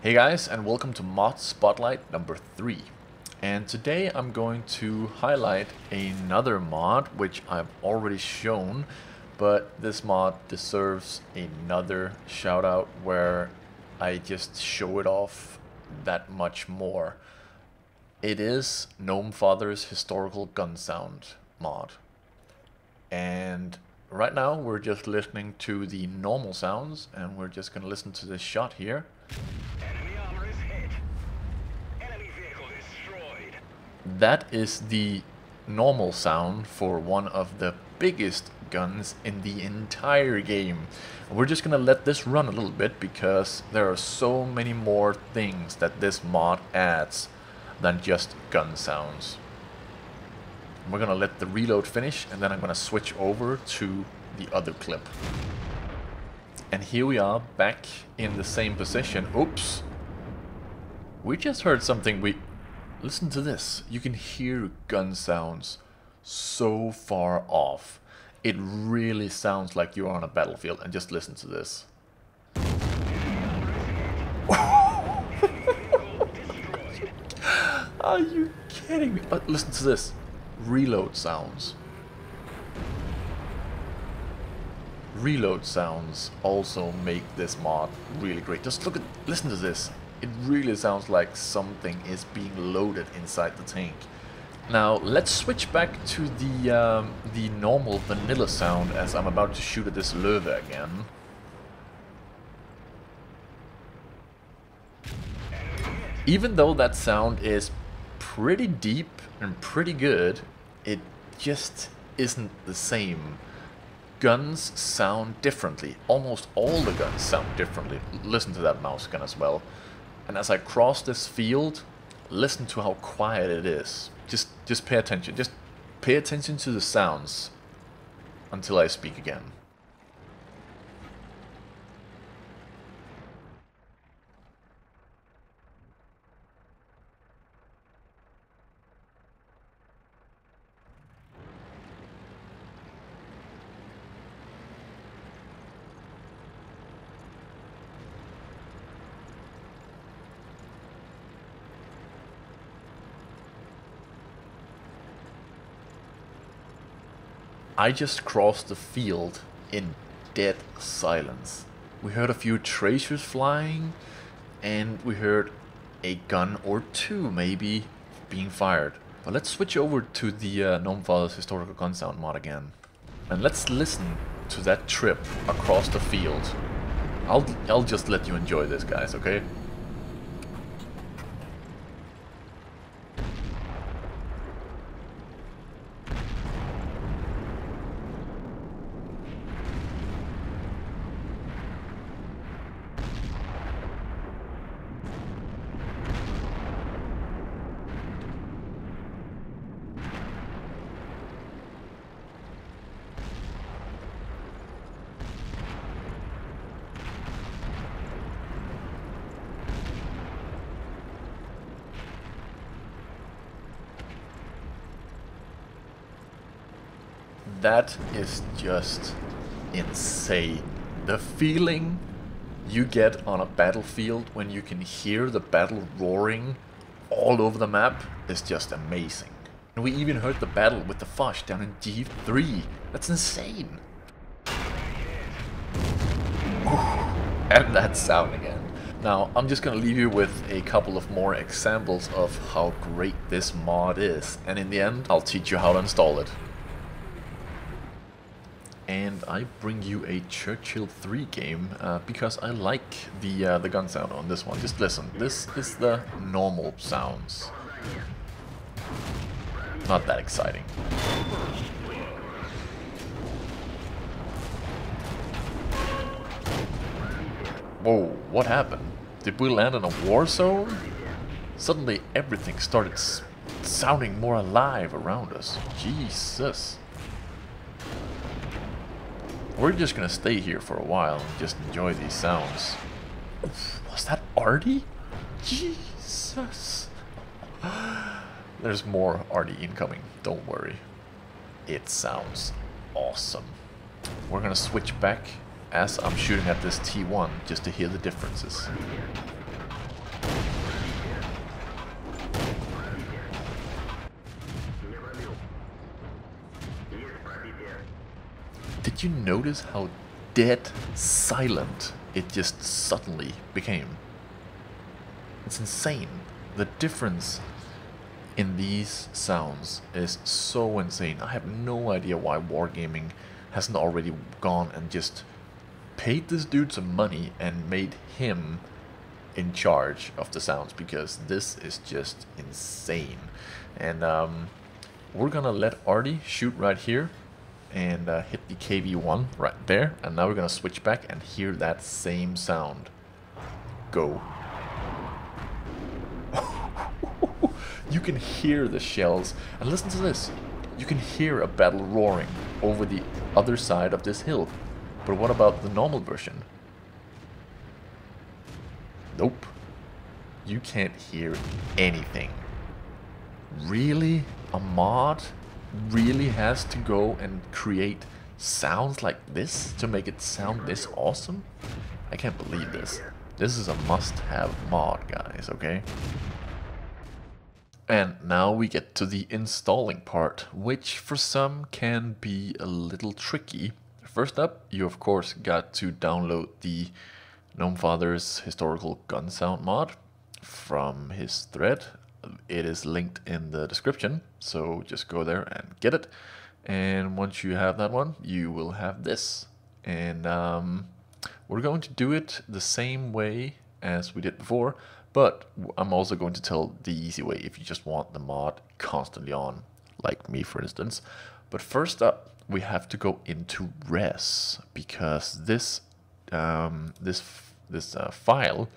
Hey guys, and welcome to Mod Spotlight number 3. And today I'm going to highlight another mod which I've already shown, but this mod deserves another shout out where I just show it off that much more. It is Gnomefather's historical gun sound mod. And right now we're just listening to the normal sounds, and we're just gonna listen to this shot here. That is the normal sound for one of the biggest guns in the entire game. We're just gonna let this run a little bit because there are so many more things that this mod adds than just gun sounds. We're gonna let the reload finish, and then I'm gonna switch over to the other clip. And here we are back in the same position. Oops. We just heard something. Listen to this. You can hear gun sounds so far off. It really sounds like you're on a battlefield. And just listen to this. Are you kidding me? But listen to this. Reload sounds. Reload sounds also make this mod really great. Just listen to this. It really sounds like something is being loaded inside the tank. Now let's switch back to the normal vanilla sound as I'm about to shoot at this Löwe again. Even though that sound is pretty deep and pretty good, it just isn't the same. Guns sound differently. Almost all the guns sound differently. Listen to that mouse gun as well. And as I cross this field, listen to how quiet it is. Just pay attention. Just pay attention to the sounds until I speak again. I just crossed the field in dead silence. We heard a few tracers flying, and we heard a gun or two maybe being fired. But let's switch over to the Gnomefather's historical gun sound mod again. And let's listen to that trip across the field. I'll just let you enjoy this, guys, okay? That is just insane. The feeling you get on a battlefield when you can hear the battle roaring all over the map is just amazing. And we even heard the battle with the Foch down in G3. That's insane. And that sound again. Now, I'm just gonna leave you with a couple of more examples of how great this mod is. And in the end, I'll teach you how to install it. And I bring you a Churchill 3 game because I like the gun sound on this one. Just listen, this is the normal sounds. Not that exciting. Whoa, what happened? Did we land in a war zone? Suddenly everything started sounding more alive around us. Jesus. We're just gonna stay here for a while and just enjoy these sounds. Was that Artie? Jesus. There's more Artie incoming, don't worry. It sounds awesome. We're gonna switch back as I'm shooting at this T1 just to hear the differences. did you notice how dead silent it just suddenly became? It's insane. The difference in these sounds is so insane. I have no idea why Wargaming hasn't already gone and just paid this dude some money and made him in charge of the sounds, because this is just insane. And we're gonna let Artie shoot right here and hit the KV1 right there, and now we're gonna switch back and hear that same sound. Go. You can hear the shells, and listen to this. You can hear a battle roaring over the other side of this hill. But what about the normal version? Nope. You can't hear anything. Really? A mod really has to go and create sounds like this to make it sound this awesome? I can't believe this. This is a must-have mod, guys, okay? And now we get to the installing part, which for some can be a little tricky. First up, you of course got to download the Gnomefather's historical gun sound mod from his thread. It is linked in the description, so just go there and get it. And once you have that one, you will have this. And we're going to do it the same way as we did before, but I'm also going to tell the easy way if you just want the mod constantly on, like me for instance. But first up, we have to go into res, because this file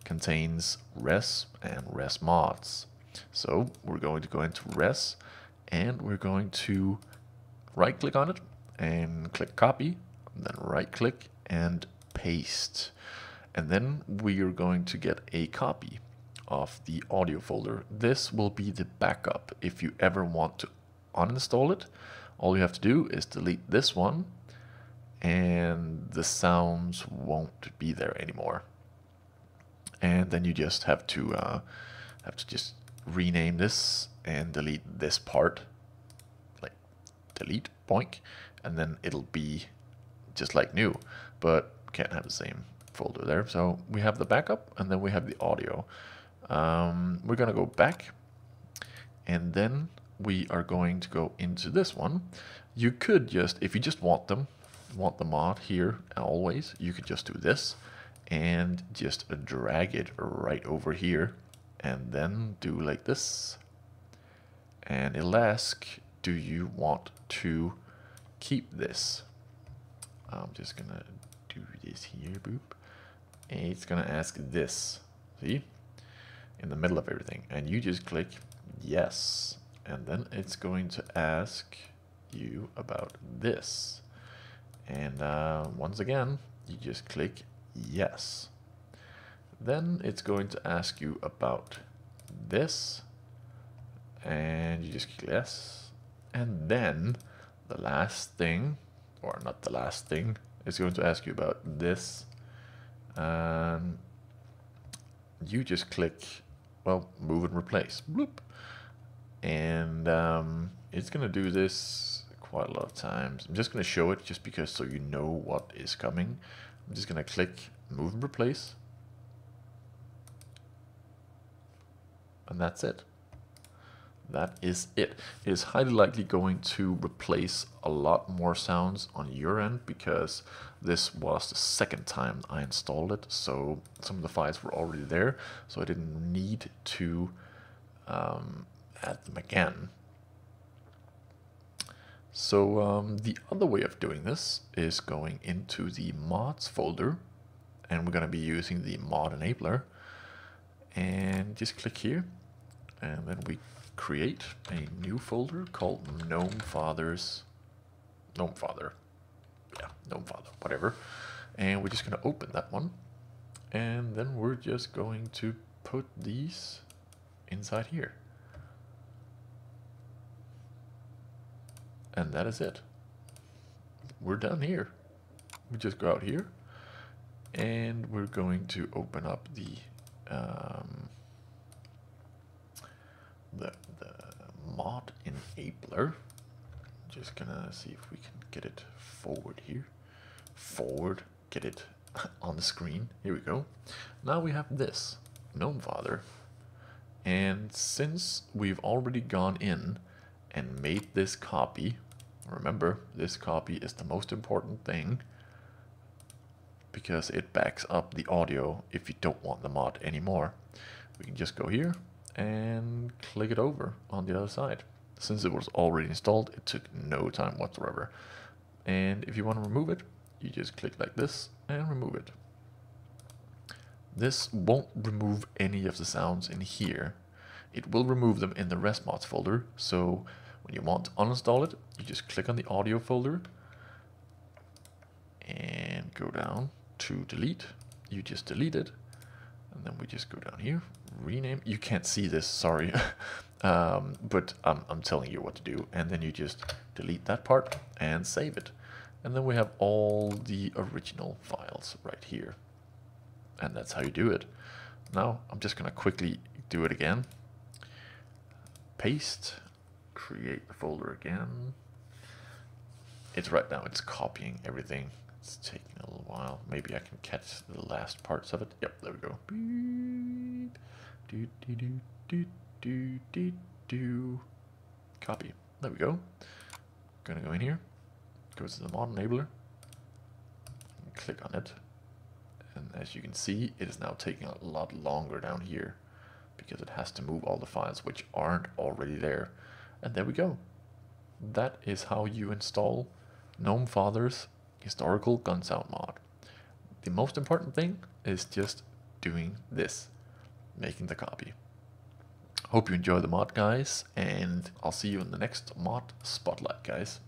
contains res and res mods. So we're going to go into res, and we're going to right click on it and click copy, then right click and paste. And then we are going to get a copy of the audio folder. This will be the backup if you ever want to uninstall it. All you have to do is delete this one, and the sounds won't be there anymore. And then you just have to just rename this and delete this part, like delete boink, and then it'll be just like new, but can't have the same folder there. So we have the backup, and then we have the audio. We're gonna go back, and then we are going to go into this one. You could just, if you just want the mod here always, you could just do this and just drag it right over here, and then do like this, and it'll ask, do you want to keep this? I'm just gonna do this here, boop, and it's gonna ask this, see, in the middle of everything, and you just click yes, and then it's going to ask you about this, and once again you just click yes. Then it's going to ask you about this, and you just click yes, and then the last thing, or not the last thing, it's going to ask you about this, and you just click, well, move and replace, bloop, and it's gonna do this quite a lot of times. I'm just gonna show it just because, so you know what is coming. I'm just gonna click move and replace, and that's it. That is it. It is highly likely going to replace a lot more sounds on your end, because this was the second time I installed it, so some of the files were already there, so I didn't need to add them again. So the other way of doing this is going into the mods folder, and we're going to be using the mod enabler, and just click here, and then we create a new folder called Gnomefather, whatever, and we're just going to open that one, and then we're just going to put these inside here, and that is it. We're done here. We just go out here, and we're going to open up the mod enabler. just gonna see if we can get it forward here. Forward, get it on the screen. Here we go. Now we have this Gnomefather, and since we've already gone in and made this copy, remember this copy is the most important thing because it backs up the audio if you don't want the mod anymore. We can just go here and click it over on the other side. Since it was already installed, it took no time whatsoever. And if you want to remove it, you just click like this and remove it. This won't remove any of the sounds in here. It will remove them in the rest mods folder. So when you want to uninstall it, you just click on the audio folder and go down to delete. You just delete it, and then we just go down here, rename. You can't see this, sorry, but I'm telling you what to do. And then you just delete that part and save it. And then we have all the original files right here. And that's how you do it. Now I'm just gonna quickly do it again. Paste, create the folder again. It's right now, it's copying everything. It's taking a little while. Maybe I can catch the last parts of it. Yep, there we go. Copy. There we go. Gonna go in here. Go to the mod enabler. And click on it. And as you can see, it is now taking a lot longer down here because it has to move all the files which aren't already there. And there we go. That is how you install Gnomefather's historical gun sound mod. The most important thing is just doing this, making the copy. Hope you enjoy the mod, guys, and I'll see you in the next mod spotlight, guys.